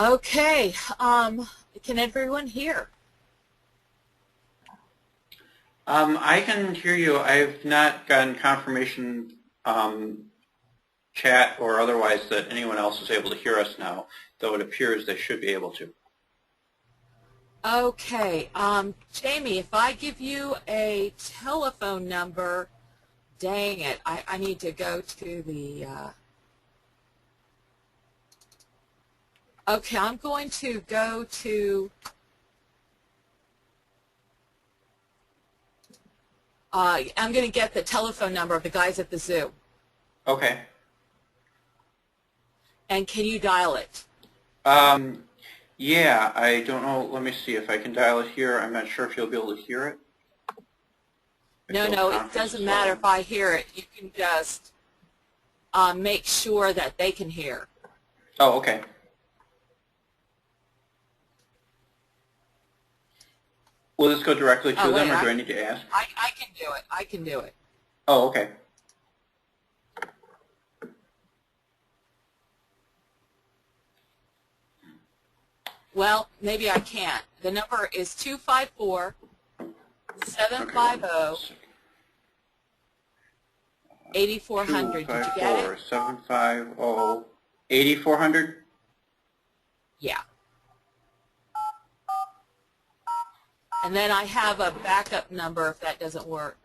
Okay, can everyone hear? I can hear you. I've not gotten confirmation, chat or otherwise, that anyone else is able to hear us now, though it appears they should be able to. Okay, Jamie, if I give you a telephone number, dang it, I need to go to the, okay, I'm going to go to, I'm going to get the telephone number of the guys at the zoo. Okay. And can you dial it? Yeah, I don't know. Let me see if I can dial it here. I'm not sure if you'll be able to hear it. No, it doesn't matter if I hear it. You can just make sure that they can hear. Oh, okay. Will this go directly to them, or do I need to ask? I can do it. I can do it. Oh, okay. Well, maybe I can't. The number is 254-750-8400. Did you get it? 254-750-8400? Yeah. And then I have a backup number if that doesn't work.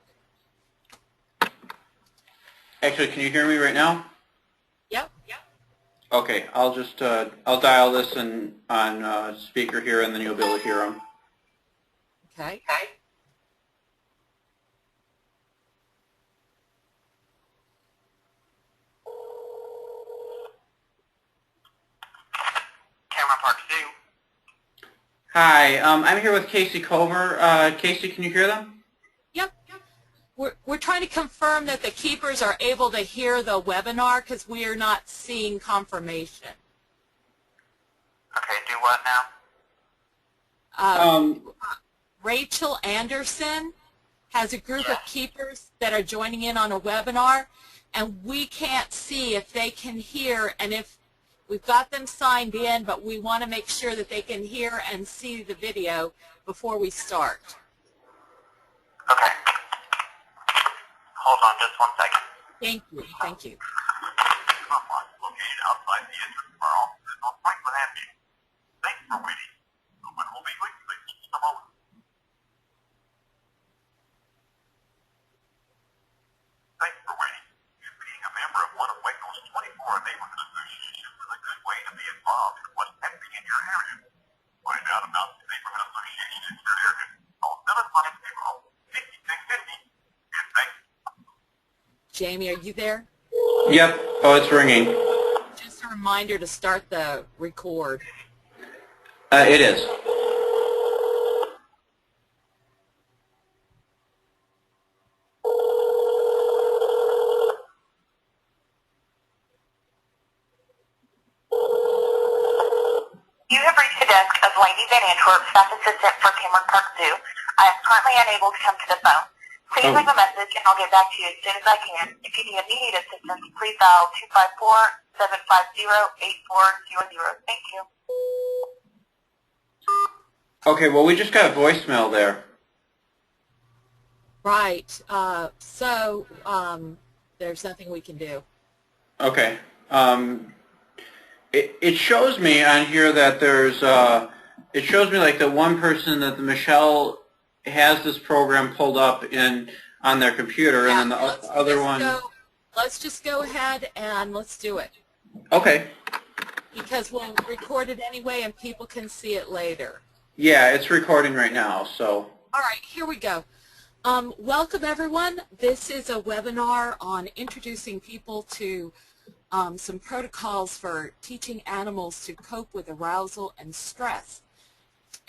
Actually, can you hear me right now? Yep. Okay, I'll just I'll dial this on speaker here, and then you'll be able to hear them. Okay. Cameron Park Zoo. Hi, I'm here with Casey Cover. Casey, can you hear them? Yep. We're trying to confirm that the keepers are able to hear the webinar because we are not seeing confirmation. Okay, do what now? Rachel Anderson has a group of keepers that are joining in on a webinar, and we can't see if they can hear, and if we've got them signed in, but we want to make sure that they can hear and see the video before we start. Okay. Hold on just 1 second. Thank you. Thank you. Come on, located outside the entrance of our offices on Franklin Avenue. Thanks for waiting. Someone will be with you in just a moment. Thanks for waiting. Being a member of one of Waco's 24 neighborhood associations is a good way to be involved in what's happening in your area. Find out about the neighborhood association in your area. Call 750-5650. And thanks. Jamie, are you there? Yep. Oh, it's ringing. Just a reminder to start the record. It is. You have reached the desk of Lady Van Antwerp, staff assistant for Cameron Park Zoo. I am currently unable to come to the phone. Please leave a message and I'll get back to you as soon as I can. If you need immediate assistance, please dial 254-750-8400. Thank you. Okay, well, we just got a voicemail there. Right. There's nothing we can do. Okay. It shows me on here that there's, it shows me like the one person that Michelle has this program pulled up on their computer, and then the other one. Let's just go ahead and let's do it. Okay. Because we'll record it anyway and people can see it later. Yeah, it's recording right now, so. All right, here we go. Welcome everyone. This is a webinar on introducing people to some protocols for teaching animals to cope with arousal and stress.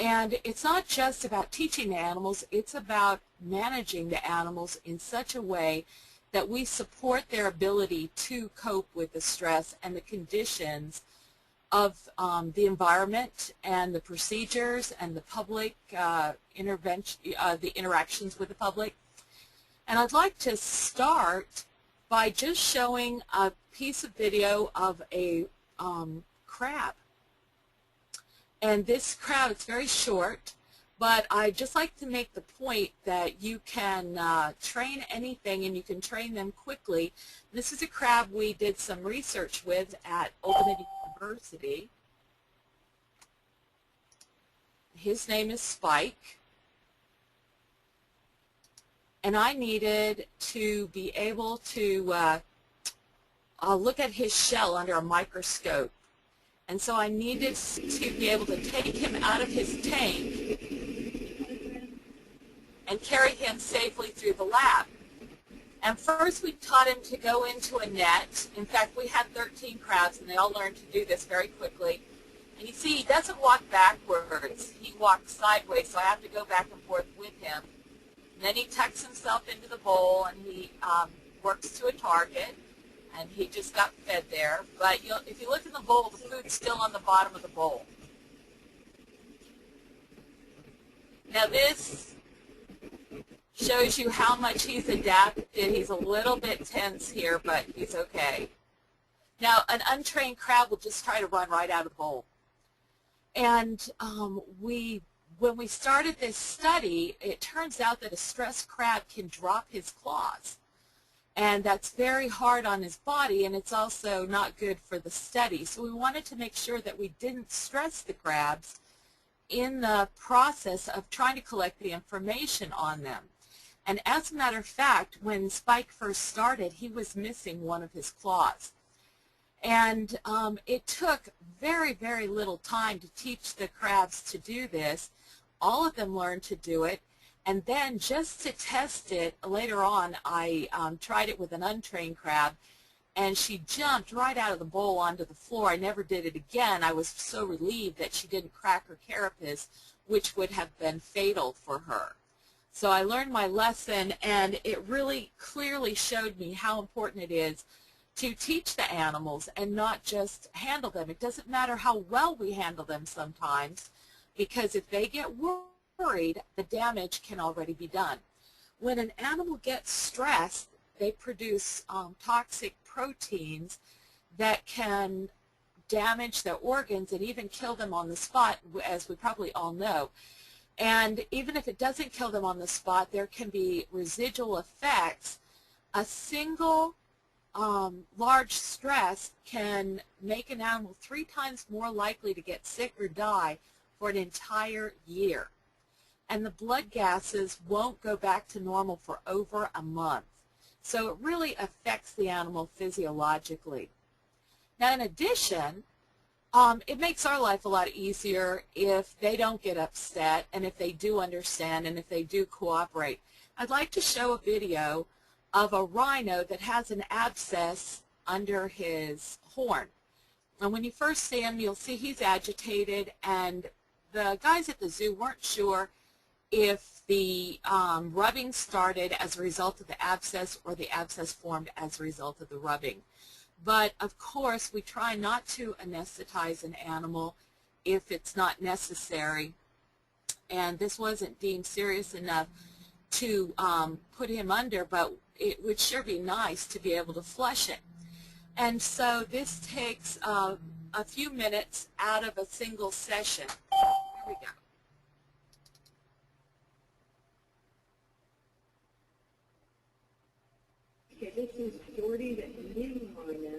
And it's not just about teaching the animals, it's about managing the animals in such a way that we support their ability to cope with the stress and the conditions of the environment and the procedures and the public intervention, the interactions with the public. And I'd like to start by just showing a piece of video of a crab. And this crab, it's very short, but I just like to make the point that you can train anything and you can train them quickly. This is a crab we did some research with at Albany University. His name is Spike. And I needed to be able to look at his shell under a microscope. And so I needed to be able to take him out of his tank and carry him safely through the lab. And first we taught him to go into a net. In fact, we had 13 crabs, and they all learned to do this very quickly. And you see, he doesn't walk backwards. He walks sideways, so I have to go back and forth with him. And then he tucks himself into the bowl, and he works to a target. And he just got fed there. But if you look in the bowl, the food's still on the bottom of the bowl. Now this shows you how much he's adapted. He's a little bit tense here, but he's okay. Now an untrained crab will just try to run right out of the bowl. And when we started this study, it turns out that a stressed crab can drop his claws. And that's very hard on his body, and it's also not good for the study. So we wanted to make sure that we didn't stress the crabs in the process of trying to collect the information on them. And as a matter of fact, when Spike first started, he was missing one of his claws. And it took very, very little time to teach the crabs to do this. All of them learned to do it. And then just to test it, later on I tried it with an untrained crab, and she jumped right out of the bowl onto the floor. I never did it again. I was so relieved that she didn't crack her carapace, which would have been fatal for her. So I learned my lesson, and it really clearly showed me how important it is to teach the animals and not just handle them. It doesn't matter how well we handle them sometimes, because if they get worried, the damage can already be done. When an animal gets stressed, they produce toxic proteins that can damage their organs and even kill them on the spot, as we probably all know. And even if it doesn't kill them on the spot, there can be residual effects. A single large stress can make an animal 3 times more likely to get sick or die for an entire year. And the blood gases won't go back to normal for over a month. So it really affects the animal physiologically. Now, in addition, it makes our life a lot easier if they don't get upset, and if they do understand, and if they do cooperate. I'd like to show a video of a rhino that has an abscess under his horn. And when you first see him, you'll see he's agitated, and the guys at the zoo weren't sure if the rubbing started as a result of the abscess or the abscess formed as a result of the rubbing. But of course, we try not to anesthetize an animal if it's not necessary, and this wasn't deemed serious enough to put him under, but it would sure be nice to be able to flush it. And so this takes a few minutes out of a single session. Here we go. Okay, this is Jordy, the new rhino.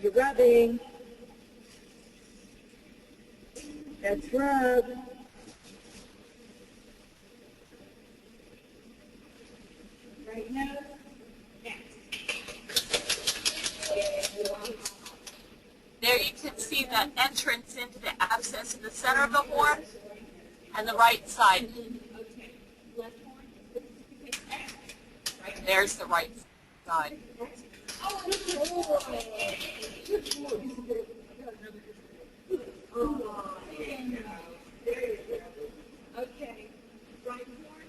You're rubbing. That's rub. Right now. There you can see the entrance into the abscess in the center of the horn and the right side. There's the right side. Okay. Right horn.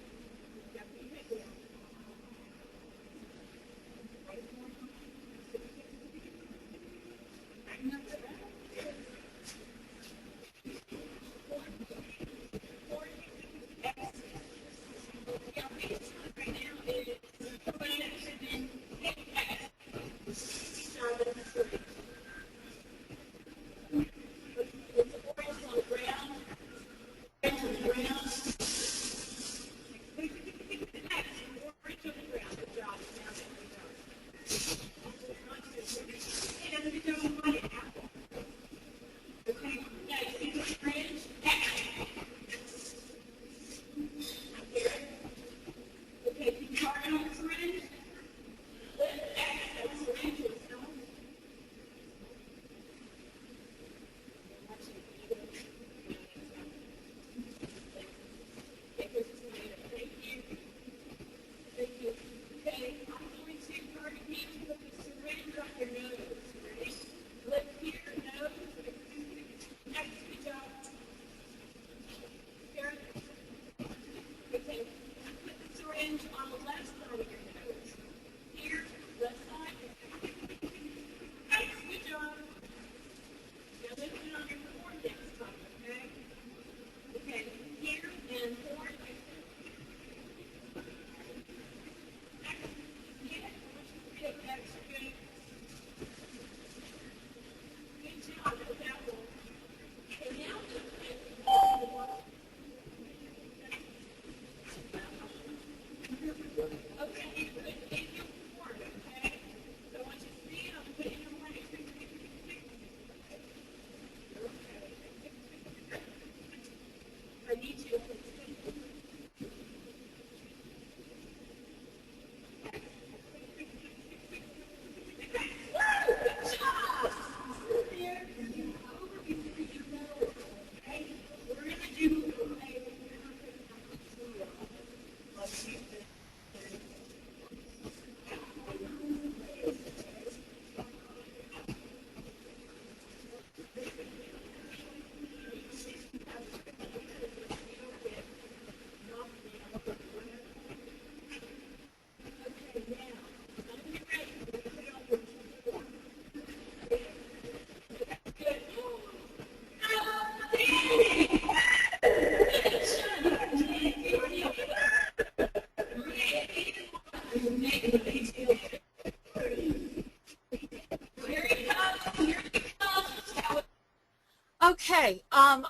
Okay, now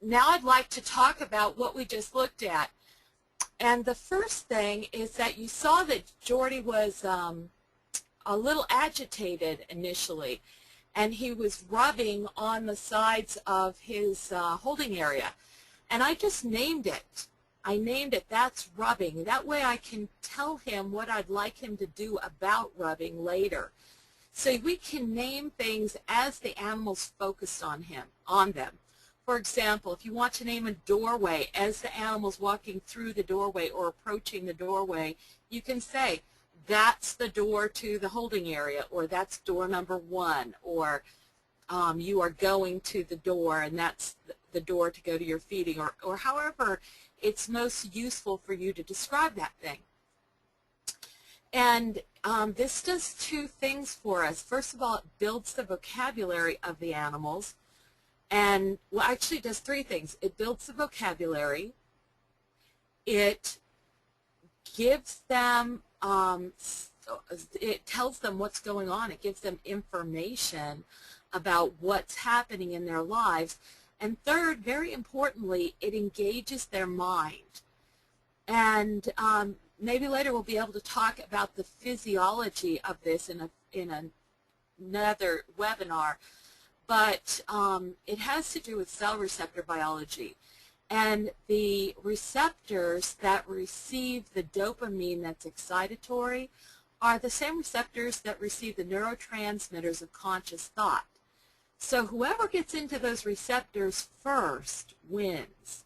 I'd like to talk about what we just looked at. And the first thing is that you saw that Jordy was a little agitated initially, and he was rubbing on the sides of his holding area. And I just named it. I named it, that's rubbing. That way I can tell him what I'd like him to do about rubbing later. So we can name things as the animal's focused on them. For example, if you want to name a doorway as the animal's walking through the doorway or approaching the doorway, you can say, that's the door to the holding area, or that's door number 1, or you are going to the door and that's the door to go to your feeding, or however it's most useful for you to describe that thing. And this does 2 things for us. First of all, it builds the vocabulary of the animals. And, well, actually it does 3 things. It builds the vocabulary. It gives them, it tells them what's going on. It gives them information about what's happening in their lives. And third, very importantly, it engages their mind. And maybe later we'll be able to talk about the physiology of this in another webinar. But it has to do with cell receptor biology. And the receptors that receive the dopamine that's excitatory are the same receptors that receive the neurotransmitters of conscious thought. So whoever gets into those receptors first wins.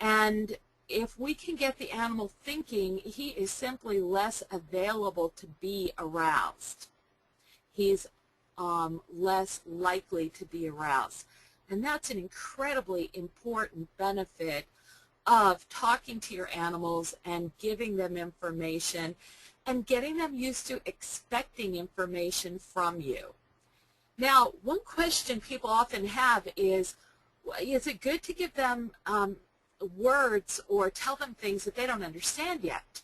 And if we can get the animal thinking, he is simply less available to be aroused. He's less likely to be aroused. And that's an incredibly important benefit of talking to your animals and giving them information and getting them used to expecting information from you. Now, one question people often have is it good to give them words or tell them things that they don't understand yet?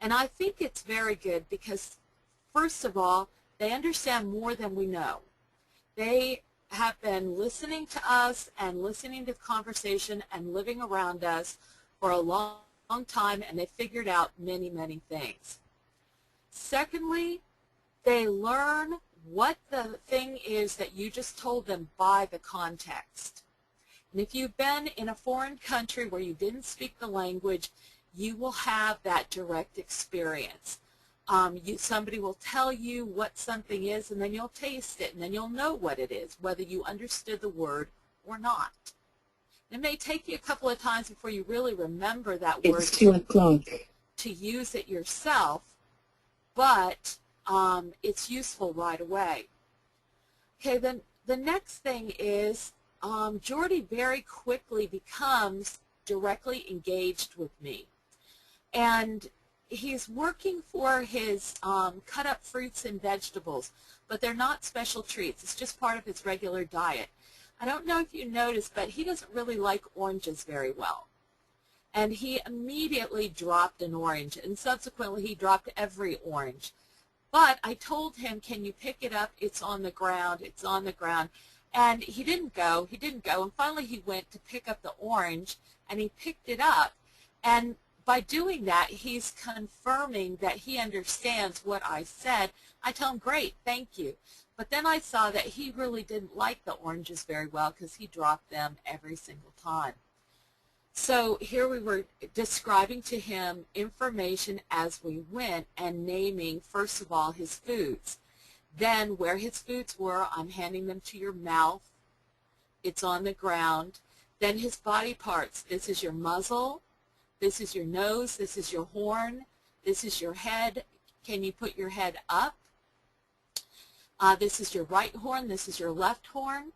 And I think it's very good because, first of all, they understand more than we know. They have been listening to us and listening to the conversation and living around us for a long time, and they figured out many, many things. Secondly, they learn what the thing is that you just told them by the context. And if you've been in a foreign country where you didn't speak the language, you will have that direct experience. Somebody will tell you what something is, and then you'll taste it, and then you'll know what it is, whether you understood the word or not. It may take you a couple of times before you really remember that word. It's 2 o'clock. To use it yourself, but it's useful right away. Okay, then the next thing is Jordy very quickly becomes directly engaged with me. And he's working for his cut up fruits and vegetables, but they're not special treats. It's just part of his regular diet. I don't know if you noticed, but he doesn't really like oranges very well. And he immediately dropped an orange, and subsequently he dropped every orange. But I told him, can you pick it up? It's on the ground. It's on the ground. And he didn't go. He didn't go. And finally he went to pick up the orange, and he picked it up. And by doing that, he's confirming that he understands what I said. I tell him, great, thank you. But then I saw that he really didn't like the oranges very well because he dropped them every single time. So here we were describing to him information as we went and naming, first of all, his foods. Then where his foods were, I'm handing them to your mouth. It's on the ground. Then his body parts. This is your muzzle. This is your nose. This is your horn. This is your head. Can you put your head up? This is your right horn. This is your left horn.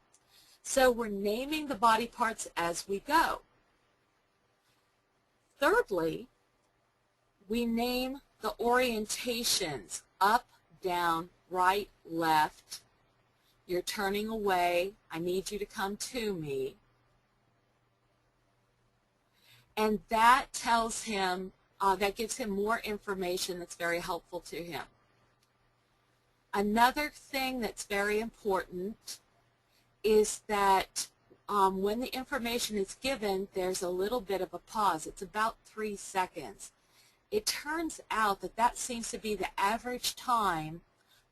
So we're naming the body parts as we go. Thirdly, we name the orientations: up, down, right, left. You're turning away. I need you to come to me. And that tells him, that gives him more information that's very helpful to him. Another thing that's very important is that when the information is given, there's a little bit of a pause. It's about 3 seconds. It turns out that that seems to be the average time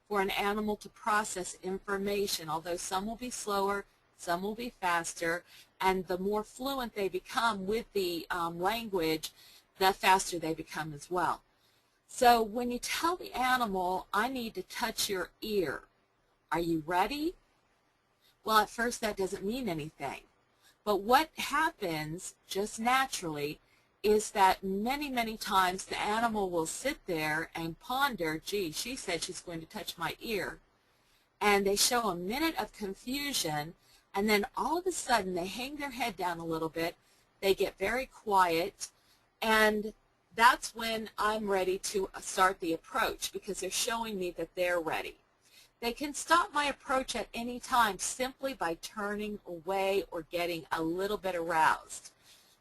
for an animal to process information, although some will be slower, some will be faster, and the more fluent they become with the language, the faster they become as well. So when you tell the animal, I need to touch your ear, are you ready? Well, at first that doesn't mean anything. But what happens just naturally is that many, many times the animal will sit there and ponder, gee, she said she's going to touch my ear. And they show a minute of confusion, and then all of a sudden they hang their head down a little bit, they get very quiet, and that's when I'm ready to start the approach, because they're showing me that they're ready. They can stop my approach at any time simply by turning away or getting a little bit aroused,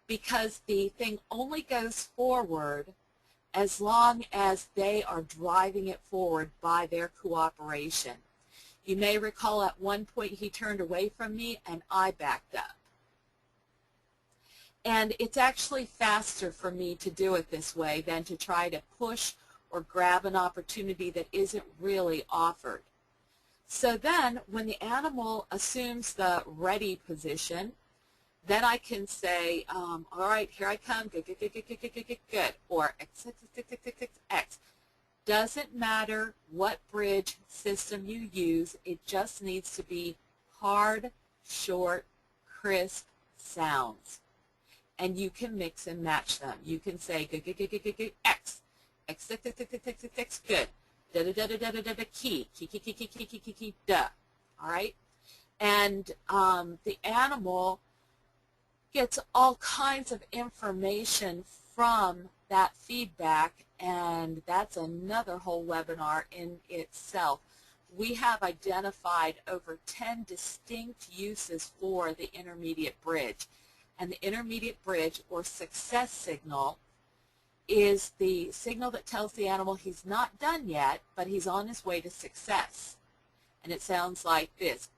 because the thing only goes forward as long as they are driving it forward by their cooperation. You may recall at one point he turned away from me and I backed up. And it's actually faster for me to do it this way than to try to push or grab an opportunity that isn't really offered. So then when the animal assumes the ready position, then I can say, all right, here I come, good, good, good, good, good, good, good, good, good, or X, X, X, X, X, X, X. Doesn't matter what bridge system you use, it just needs to be hard, short, crisp sounds. And you can mix and match them. You can say, good, good, good, good, good, good, X, X, X, X, X, X, X, X, X, good, da, da, da, da, da, da, da, da, key, key, key, key, key, key, key, key, key, da, all right? And the animal gets all kinds of information from that feedback, and that's another whole webinar in itself. We have identified over 10 distinct uses for the intermediate bridge. And the intermediate bridge, or success signal, is the signal that tells the animal he's not done yet, but he's on his way to success. And it sounds like this.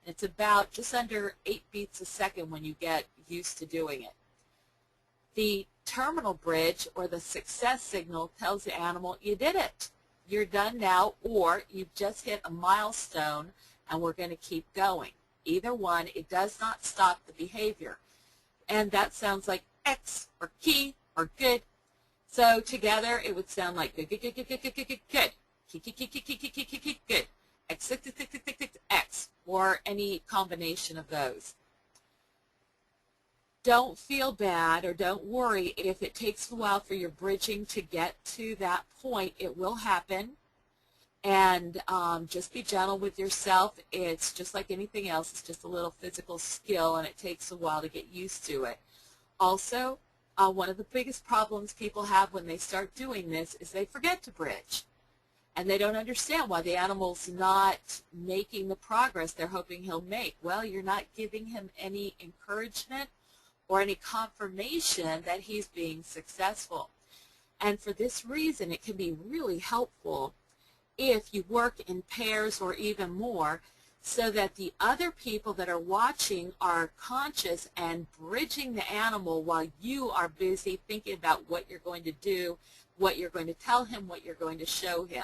It's about just under 8 beats a second when you get used to doing it. The terminal bridge, or the success signal, tells the animal you did it. You're done now, or you've just hit a milestone and we're going to keep going. Either one, it does not stop the behavior. And that sounds like X, or key, or good. So together it would sound like good, good, good, good, good, good, good, good, good. Key, key, key, key, key, key, key, key, key, good. X, X, X, X, X, X, X, or any combination of those. Don't feel bad or don't worry if it takes a while for your bridging to get to that point. It will happen. And just be gentle with yourself. It's just like anything else. It's just a little physical skill, and it takes a while to get used to it. Also, one of the biggest problems people have when they start doing this is they forget to bridge. And they don't understand why the animal's not making the progress they're hoping he'll make. Well, you're not giving him any encouragement or any confirmation that he's being successful. And for this reason, it can be really helpful if you work in pairs or even more, so that the other people that are watching are conscious and bridging the animal while you are busy thinking about what you're going to do, what you're going to tell him, what you're going to show him.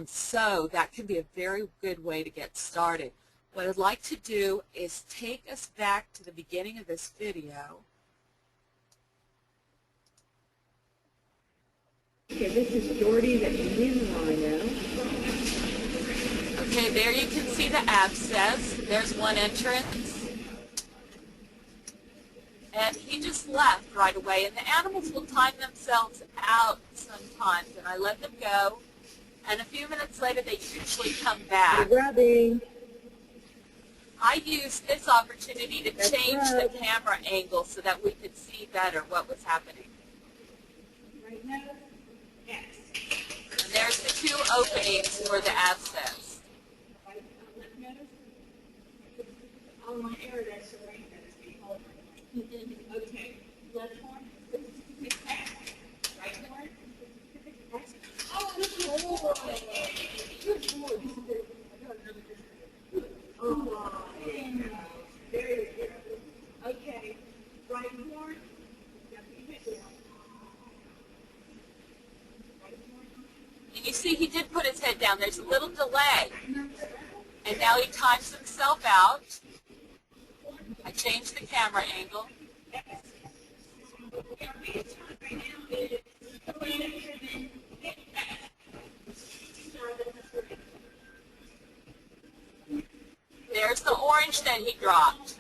So that can be a very good way to get started. What I'd like to do is take us back to the beginning of this video. Okay, this is Jordy, the Indian rhino. Okay, there you can see the abscess. There's one entrance. And he just left right away. And the animals will time themselves out sometimes, and I let them go. And a few minutes later, they usually come back. Rubbing. I used this opportunity to That's change right. the camera angle so that we could see better what was happening. Right now, X. And there's the 2 openings for the abscess. Right on left nose. On my air, that's the right nose. Okay. Left horn. X. Right horn. X. Oh, good boy. Good boy. Oh, did put his head down. There's a little delay. And now he times himself out. I changed the camera angle. There's the orange that he dropped.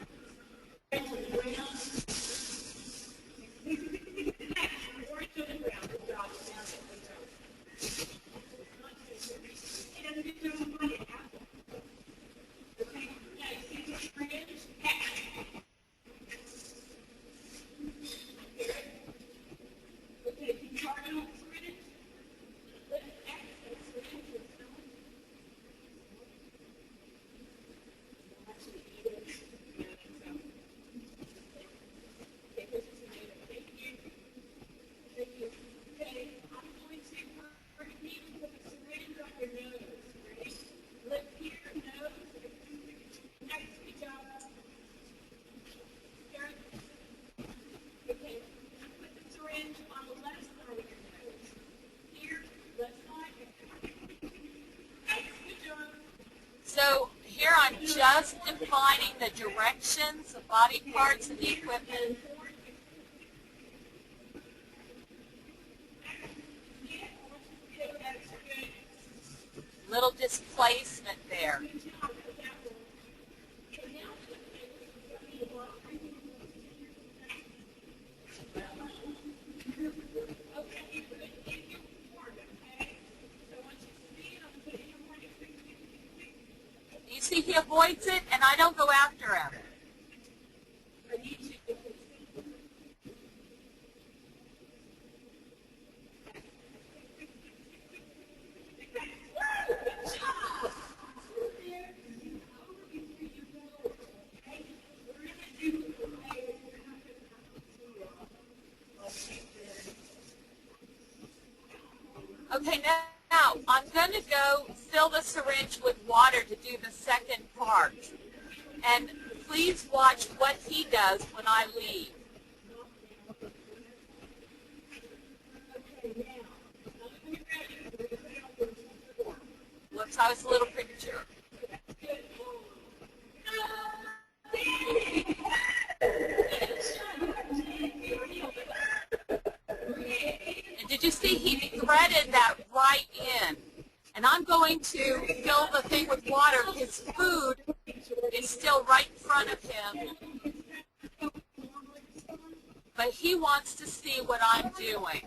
So here I'm just defining the directions, the body parts, and the equipment. Little displacement there. You see he avoids it, and I don't go after him. Okay, now I'm going to go fill the syringe with water to do the second part. And please watch what he does when I leave. Whoops, I was a little premature. And did you see he threaded that right in? And I'm going to fill the thing with water. His food is still right in front of him. But he wants to see what I'm doing.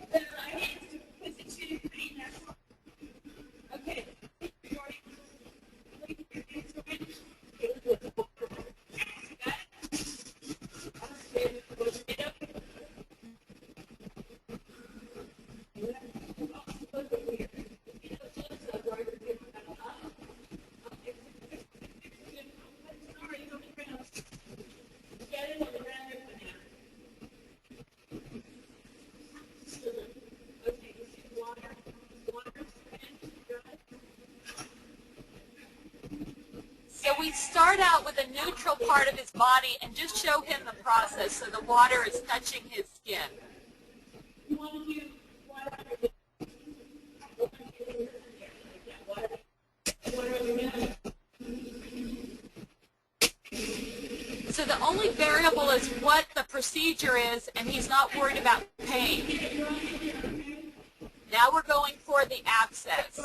So we start out with a neutral part of his body and just show him the process so the water is touching his skin. So the only variable is what the procedure is, and he's not worried about pain. Now we're going for the abscess.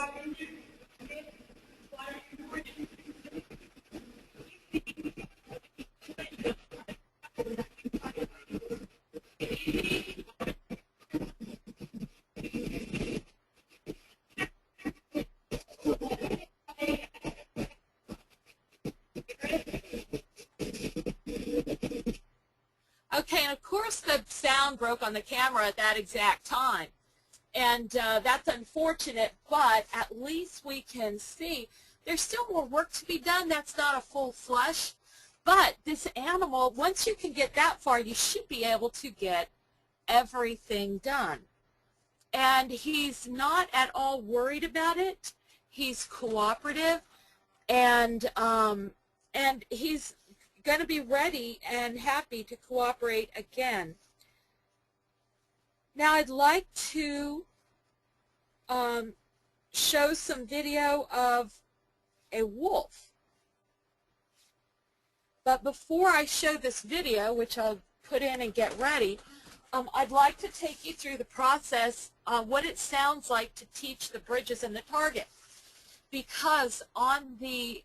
Okay, and of course the sound broke on the camera at that exact time. And that's unfortunate, but at least we can see there's still more work to be done. That's not a full flush. But this animal, once you can get that far, you should be able to get everything done. And he's not at all worried about it. He's cooperative, and he's going to be ready and happy to cooperate again. Now I'd like to show some video of a wolf. But before I show this video, which I'll put in and get ready, I'd like to take you through the process, what it sounds like to teach the bridges and the target. Because on the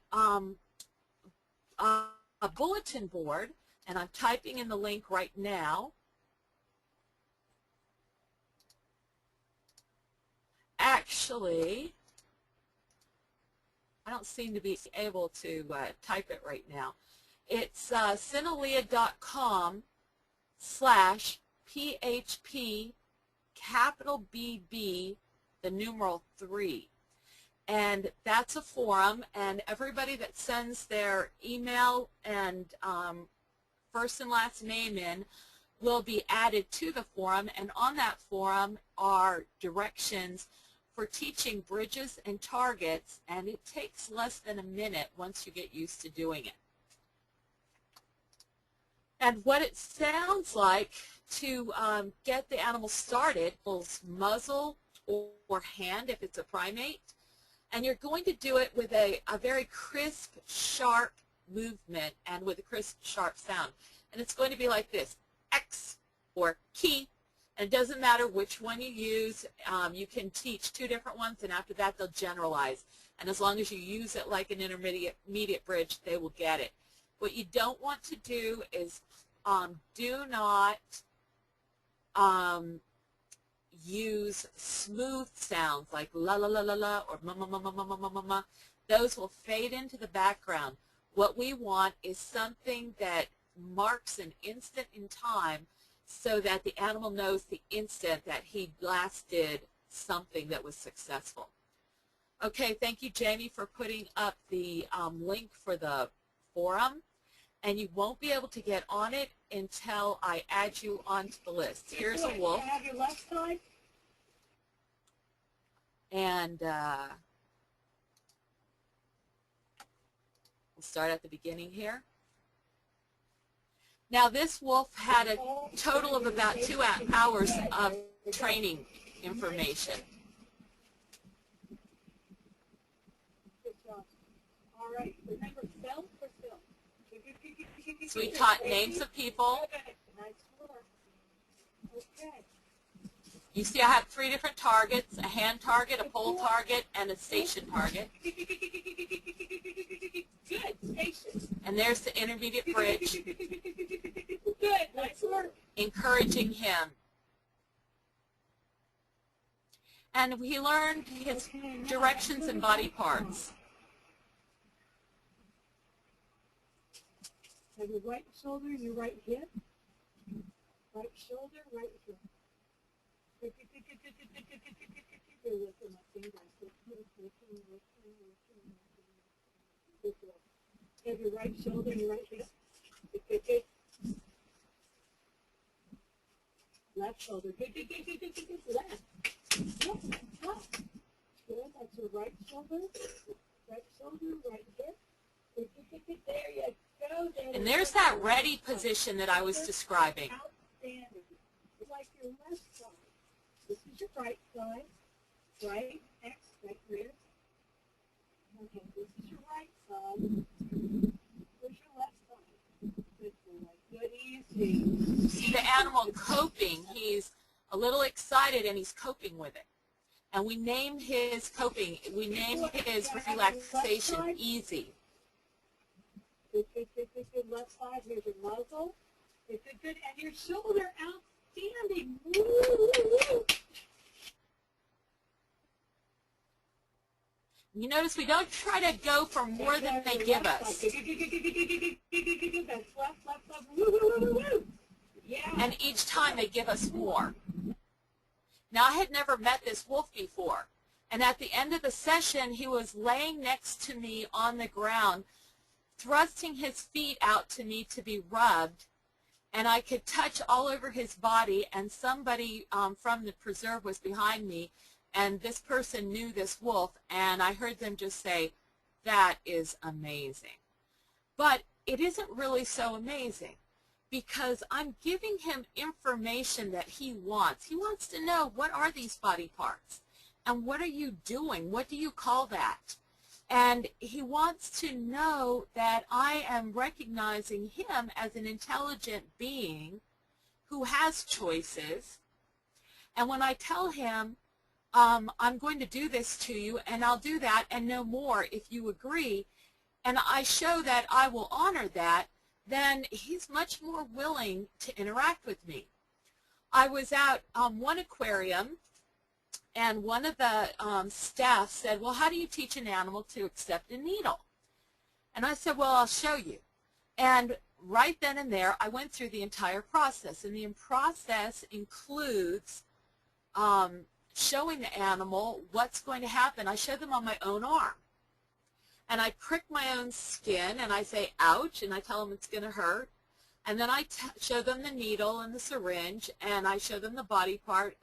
bulletin board, and I'm typing in the link right now, actually, I don't seem to be able to type it right now. It's Synalea.com/PHP BB, the numeral 3. And that's a forum, and everybody that sends their email and first and last name in will be added to the forum, and on that forum are directions for teaching bridges and targets, and it takes less than a minute once you get used to doing it. And what it sounds like to get the animal started is muzzle or hand if it's a primate, and you're going to do it with a very crisp, sharp movement and with a crisp, sharp sound. And it's going to be like this, X or key. And it doesn't matter which one you use. You can teach 2 different ones, and after that they'll generalize. And as long as you use it like an intermediate bridge, they will get it. What you don't want to do is do not use smooth sounds like la la la la la or ma ma ma ma ma ma ma ma ma. Those will fade into the background. What we want is something that marks an instant in time so that the animal knows the instant that he last did something that was successful. Okay, thank you, Jamie, for putting up the link for the forum. And you won't be able to get on it until I add you onto the list. Here's a wolf. Have your left side. And we'll start at the beginning here. Now this wolf had a total of about 2 hours of training information. Good job. All right. Remember, spell for spell. So we taught names of people. Okay. Nice work. Okay. You see I have 3 different targets, a hand target, a pole target, and a station target. Good. Station. And there's the intermediate bridge, Good. Nice work. encouraging him. And he learned his directions and body parts. Have your right shoulder and your right hip. Right shoulder, right hip. Have your right shoulder and your right hip. Left shoulder. Good. Left. Left. Good. That's your right shoulder. Right shoulder, right hip. There you go. And there's that ready position that I was describing. Outstanding. It's like your left side. This is your right side. Right, X, right rear. Okay, this is your right side. Where's your left side? Good boy. Good, easy. See the animal coping. He's a little excited and he's coping with it. And we named his coping, we named his relaxation easy. Good. Left side. Here's your muzzle. Good. And your shoulder, outstanding. Woo. You notice we don't try to go for more than they give us. That's left. Woo. Yeah. And each time they give us more. Now I had never met this wolf before. And at the end of the session, he was laying next to me on the ground, thrusting his feet out to me to be rubbed, and I could touch all over his body, and somebody from the preserve was behind me, and this person knew this wolf, and I heard them just say, "That is amazing." But it isn't really so amazing, because I'm giving him information that he wants. He wants to know, what are these body parts? And what are you doing? What do you call that? And he wants to know that I am recognizing him as an intelligent being who has choices. And when I tell him, I'm going to do this to you, and I'll do that and no more if you agree, and I show that I will honor that, then he's much more willing to interact with me. I was at one aquarium, and one of the staff said, well, how do you teach an animal to accept a needle? And I said, well, I'll show you. And right then and there, I went through the entire process. And the process includes showing the animal what's going to happen. I show them on my own arm. And I prick my own skin, and I say, ouch, and I tell them it's going to hurt. And then I show them the needle and the syringe, and I show them the body part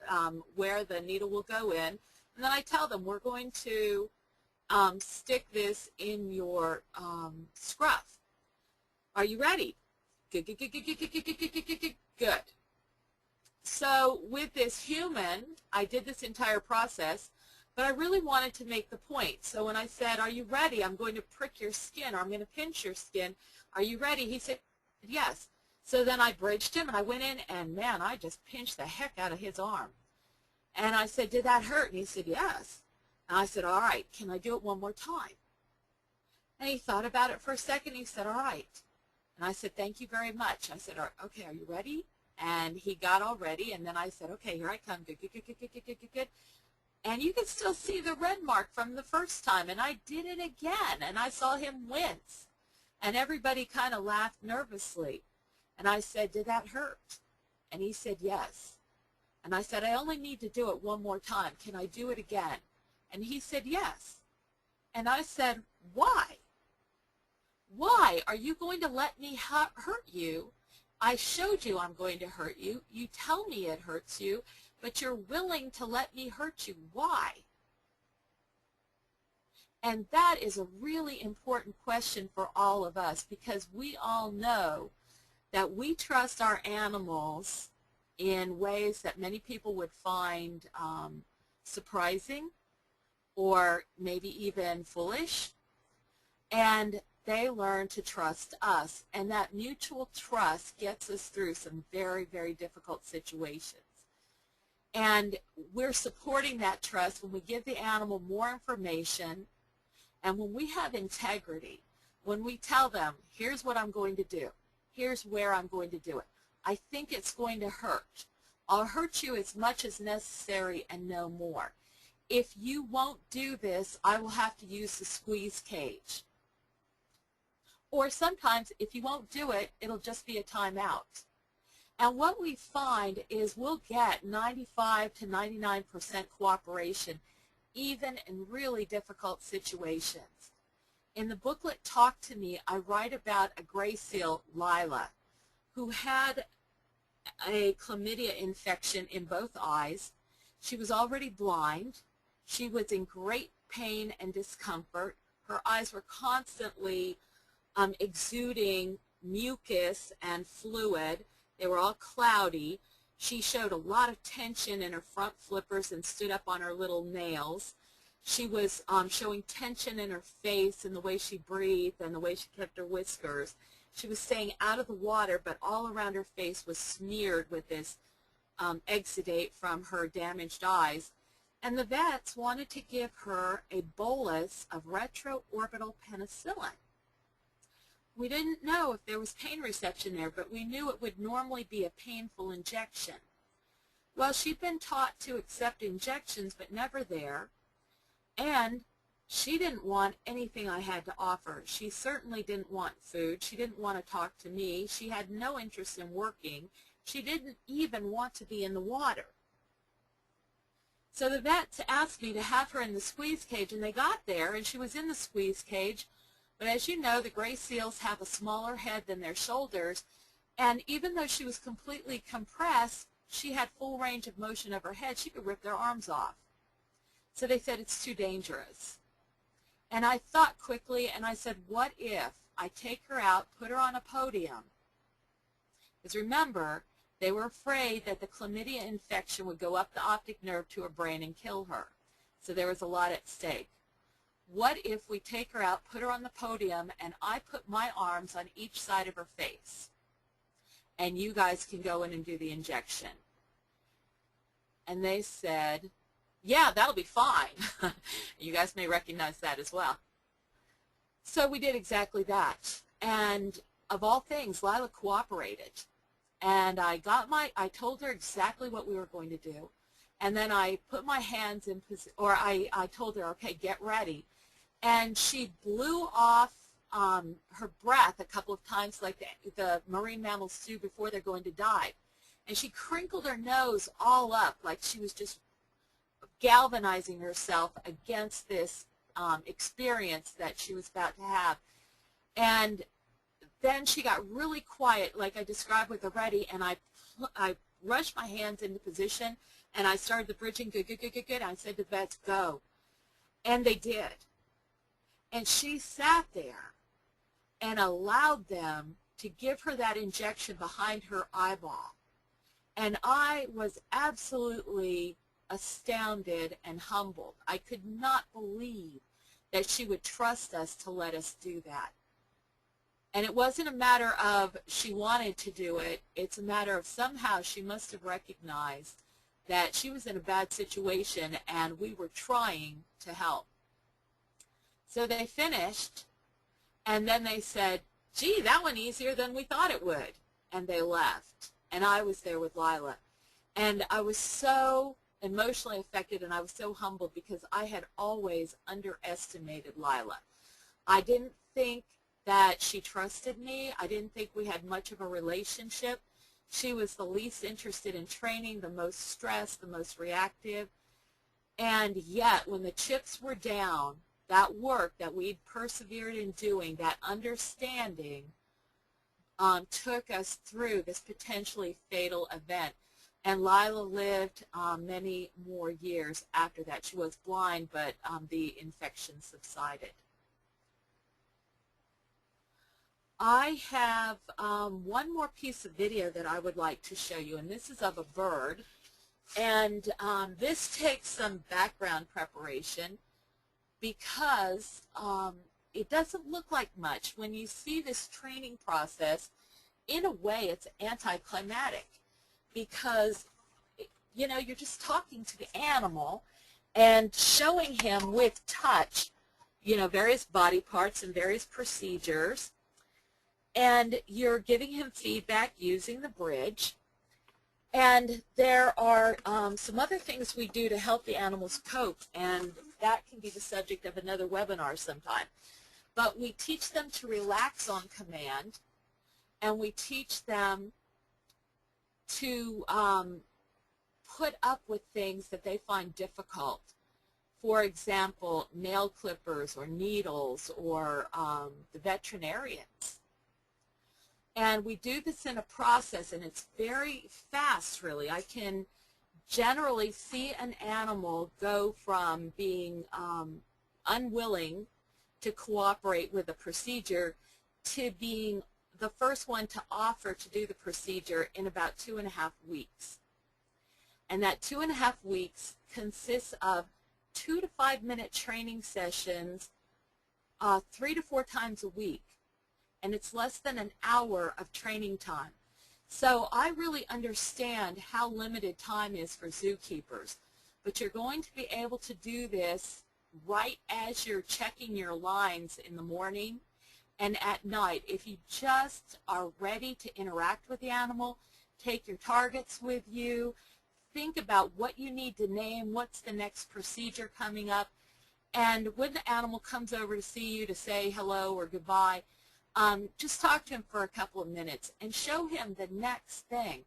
where the needle will go in. And then I tell them, we're going to stick this in your scruff. Are you ready? Good, good, good, good, good, good, good, good, good, good, good, good. So with this human, I did this entire process, but I really wanted to make the point. So when I said, are you ready? I'm going to prick your skin, or I'm going to pinch your skin. Are you ready? He said, yes. So then I bridged him, and I went in, and man, I just pinched the heck out of his arm. And I said, did that hurt? And he said, yes. And I said, all right, can I do it one more time? And he thought about it for a second. He said, all right. And I said, thank you very much. I said, okay, are you ready? And he got all ready, and then I said, okay, here I come. Good, good, good, good, good, good, good, good, good. And you can still see the red mark from the first time. And I did it again, and I saw him wince. And everybody kind of laughed nervously. And I said, did that hurt? And he said, yes. And I said, I only need to do it one more time. Can I do it again? And he said, yes. And I said, why? Why are you going to let me hurt you? I showed you I'm going to hurt you. You tell me it hurts you, but you're willing to let me hurt you. Why? And that is a really important question for all of us, because we all know that we trust our animals in ways that many people would find surprising or maybe even foolish. And they learn to trust us. And that mutual trust gets us through some very, very difficult situations. And we're supporting that trust when we give the animal more information, and when we have integrity, when we tell them, here's what I'm going to do, here's where I'm going to do it. I think it's going to hurt. I'll hurt you as much as necessary and no more. If you won't do this, I will have to use the squeeze cage. Or sometimes, if you won't do it, it'll just be a timeout. And what we find is we'll get 95 to 99% cooperation, even in really difficult situations. In the booklet, Talk to Me, I write about a gray seal, Lila, who had a chlamydia infection in both eyes. She was already blind. She was in great pain and discomfort. Her eyes were constantly exuding mucus and fluid. They were all cloudy. She showed a lot of tension in her front flippers and stood up on her little nails. She was showing tension in her face and the way she breathed and the way she kept her whiskers. She was staying out of the water, but all around her face was smeared with this exudate from her damaged eyes. And the vets wanted to give her a bolus of retroorbital penicillin. We didn't know if there was pain reception there, but we knew it would normally be a painful injection. Well, she'd been taught to accept injections, but never there, and she didn't want anything I had to offer. She certainly didn't want food. She didn't want to talk to me. She had no interest in working. She didn't even want to be in the water. So the vets asked me to have her in the squeeze cage, and they got there, and she was in the squeeze cage. But as you know, the gray seals have a smaller head than their shoulders, and even though she was completely compressed, she had full range of motion of her head. She could rip their arms off. So they said, it's too dangerous. And I thought quickly, and I said, what if I take her out, put her on a podium? Because remember, they were afraid that the chlamydia infection would go up the optic nerve to her brain and kill her. So there was a lot at stake. What if we take her out, put her on the podium, and I put my arms on each side of her face, and you guys can go in and do the injection? And they said, yeah, that'll be fine. You guys may recognize that as well. So we did exactly that. And of all things, Lila cooperated. And I told her exactly what we were going to do. And then I put my hands in position, or I told her, okay, get ready. And she blew off her breath a couple of times like the marine mammals do before they're going to dive. And she crinkled her nose all up like she was just galvanizing herself against this experience that she was about to have. And then she got really quiet, like I described with the ready, and I rushed my hands into position, and I started the bridging, good, good, good, good, good. I said to the vets, go. And they did. And she sat there and allowed them to give her that injection behind her eyeball. And I was absolutely astounded and humbled. I could not believe that she would trust us to let us do that. And it wasn't a matter of she wanted to do it. It's a matter of somehow she must have recognized that she was in a bad situation and we were trying to help. So they finished, and then they said, gee, that went easier than we thought it would. And they left. And I was there with Lila. And I was so emotionally affected, and I was so humbled because I had always underestimated Lila. I didn't think that she trusted me. I didn't think we had much of a relationship. She was the least interested in training, the most stressed, the most reactive. And yet, when the chips were down, that work that we'd persevered in doing, that understanding, took us through this potentially fatal event. And Lila lived many more years after that. She was blind, but the infection subsided. I have one more piece of video that I would like to show you, and this is of a bird. And this takes some background preparation because it doesn't look like much. When you see this training process, in a way it's anticlimactic because, you know, you're just talking to the animal and showing him with touch, you know, various body parts and various procedures, and you're giving him feedback using the bridge. And there are some other things we do to help the animals cope, and that can be the subject of another webinar sometime. But we teach them to relax on command, and we teach them to put up with things that they find difficult. For example, nail clippers or needles or the veterinarians. And we do this in a process, and it's very fast, really. I can generally see an animal go from being unwilling to cooperate with a procedure to being the first one to offer to do the procedure in about 2.5 weeks. And that 2.5 weeks consists of 2 to 5 minute training sessions 3 to 4 times a week. And it's less than an hour of training time. So I really understand how limited time is for zookeepers. But you're going to be able to do this right as you're checking your lines in the morning and at night. If you just are ready to interact with the animal, take your targets with you, think about what you need to name, what's the next procedure coming up, and when the animal comes over to see you to say hello or goodbye, just talk to him for a couple of minutes and show him the next thing.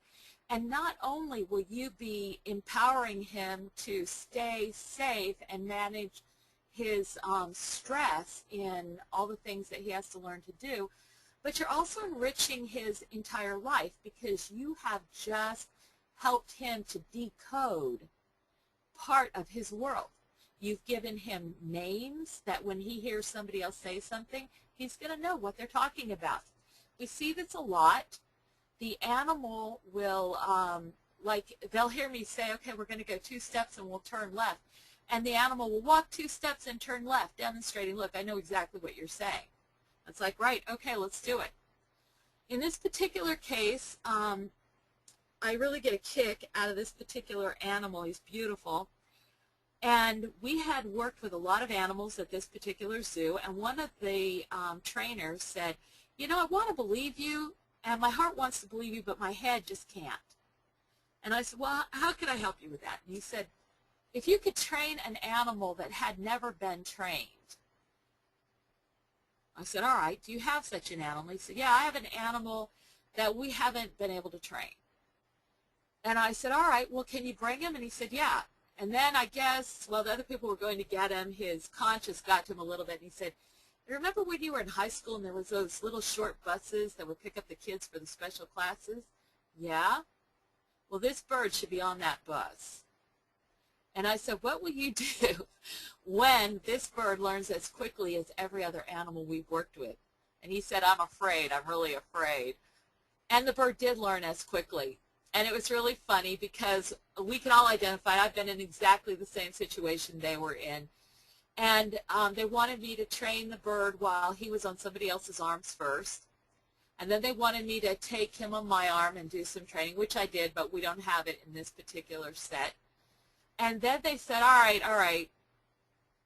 And not only will you be empowering him to stay safe and manage his stress in all the things that he has to learn to do, but you're also enriching his entire life because you have just helped him to decode part of his world. You've given him names that when he hears somebody else say something, he's going to know what they're talking about. We see this a lot. The animal will, like, they'll hear me say, okay, we're going to go 2 steps and we'll turn left. And the animal will walk 2 steps and turn left, demonstrating, look, I know exactly what you're saying. It's like, right, okay, let's do it. In this particular case, I really get a kick out of this particular animal. He's beautiful. And we had worked with a lot of animals at this particular zoo, and one of the trainers said, you know, I want to believe you, and my heart wants to believe you, but my head just can't. And I said, well, how can I help you with that? And he said, if you could train an animal that had never been trained. I said, all right, do you have such an animal? He said, yeah, I have an animal that we haven't been able to train. And I said, all right, well, can you bring him? And he said, yeah. And then I guess, well, the other people were going to get him. His conscience got to him a little bit. And he said, remember when you were in high school and there was those little short buses that would pick up the kids for the special classes? Yeah? Well, this bird should be on that bus. And I said, what will you do when this bird learns as quickly as every other animal we've worked with? And he said, I'm afraid. I'm really afraid. And the bird did learn as quickly. And it was really funny because we can all identify, I've been in exactly the same situation they were in. And they wanted me to train the bird while he was on somebody else's arms first. And then they wanted me to take him on my arm and do some training, which I did, but we don't have it in this particular set. And then they said, all right,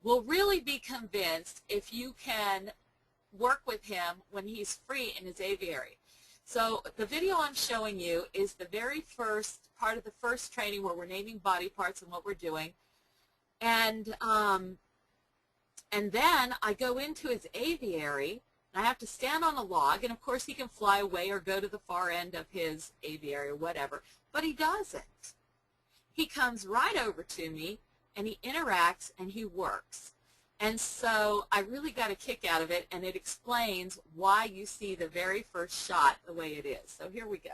we'll really be convinced if you can work with him when he's free in his aviary. So the video I'm showing you is the very first part of the first training where we're naming body parts and what we're doing. And then I go into his aviary, and I have to stand on a log, and of course he can fly away or go to the far end of his aviary or whatever, but he doesn't. He comes right over to me, and he interacts, and he works. And so I really got a kick out of it, and it explains why you see the very first shot the way it is. So here we go.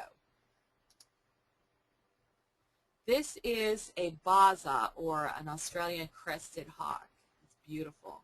This is a baza, or an Australian crested hawk. It's beautiful.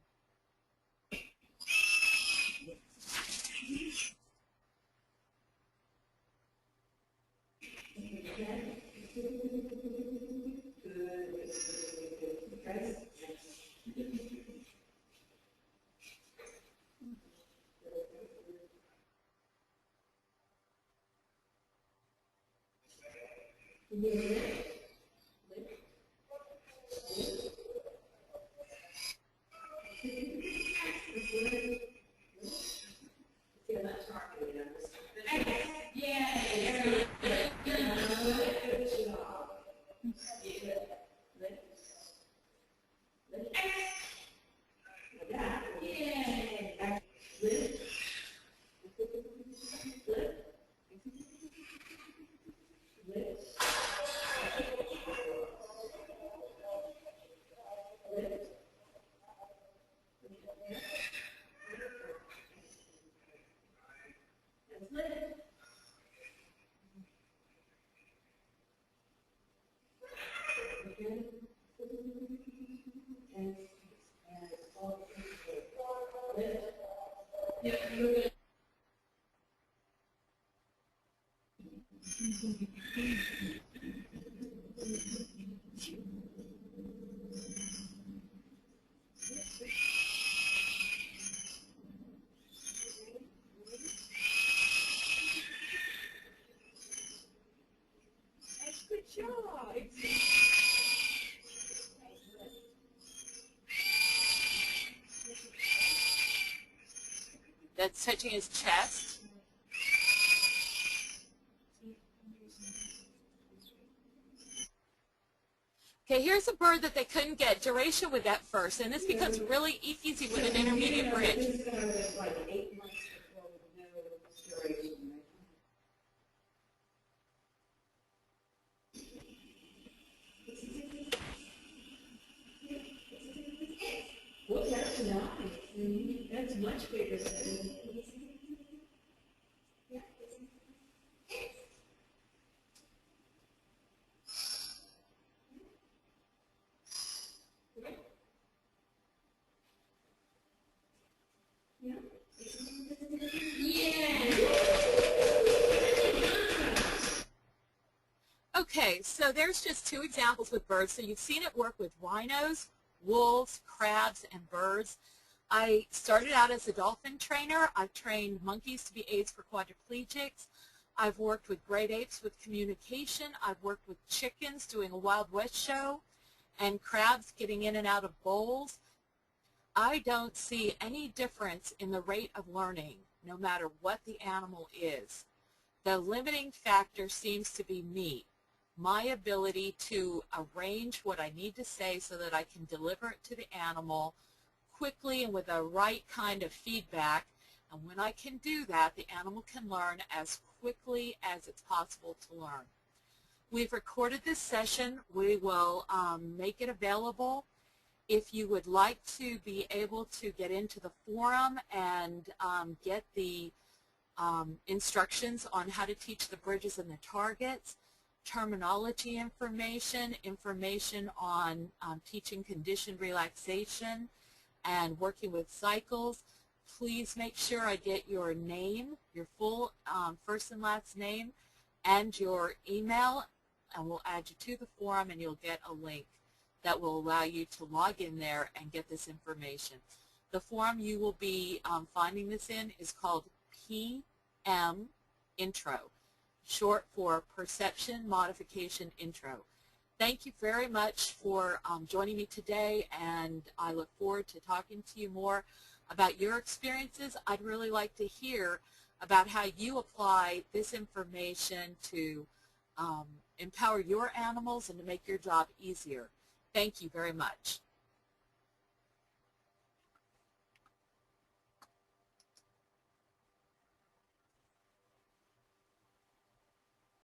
Good job. That's touching his chest. Okay, here's a bird that they couldn't get duration with that first, and this becomes really easy with an intermediate bridge. This guy was like 8 months before with no duration, right? Well, that's nice. That's much bigger than. Okay, so there's just 2 examples with birds. So you've seen it work with rhinos, wolves, crabs, and birds. I started out as a dolphin trainer. I've trained monkeys to be aids for quadriplegics. I've worked with great apes with communication. I've worked with chickens doing a Wild West show, and crabs getting in and out of bowls. I don't see any difference in the rate of learning, no matter what the animal is. The limiting factor seems to be me, my ability to arrange what I need to say so that I can deliver it to the animal quickly and with the right kind of feedback. And when I can do that, the animal can learn as quickly as it's possible to learn. We've recorded this session. We will make it available. If you would like to be able to get into the forum and get the instructions on how to teach the bridges and the targets, terminology information, information on teaching conditioned relaxation and working with cycles, please make sure I get your name, your full first and last name, and your email, and we'll add you to the forum, and you'll get a link that will allow you to log in there and get this information. The forum you will be finding this in is called PM Intro, short for Perception Modification Intro. Thank you very much for joining me today, and I look forward to talking to you more about your experiences. I'd really like to hear about how you apply this information to empower your animals and to make your job easier. Thank you very much.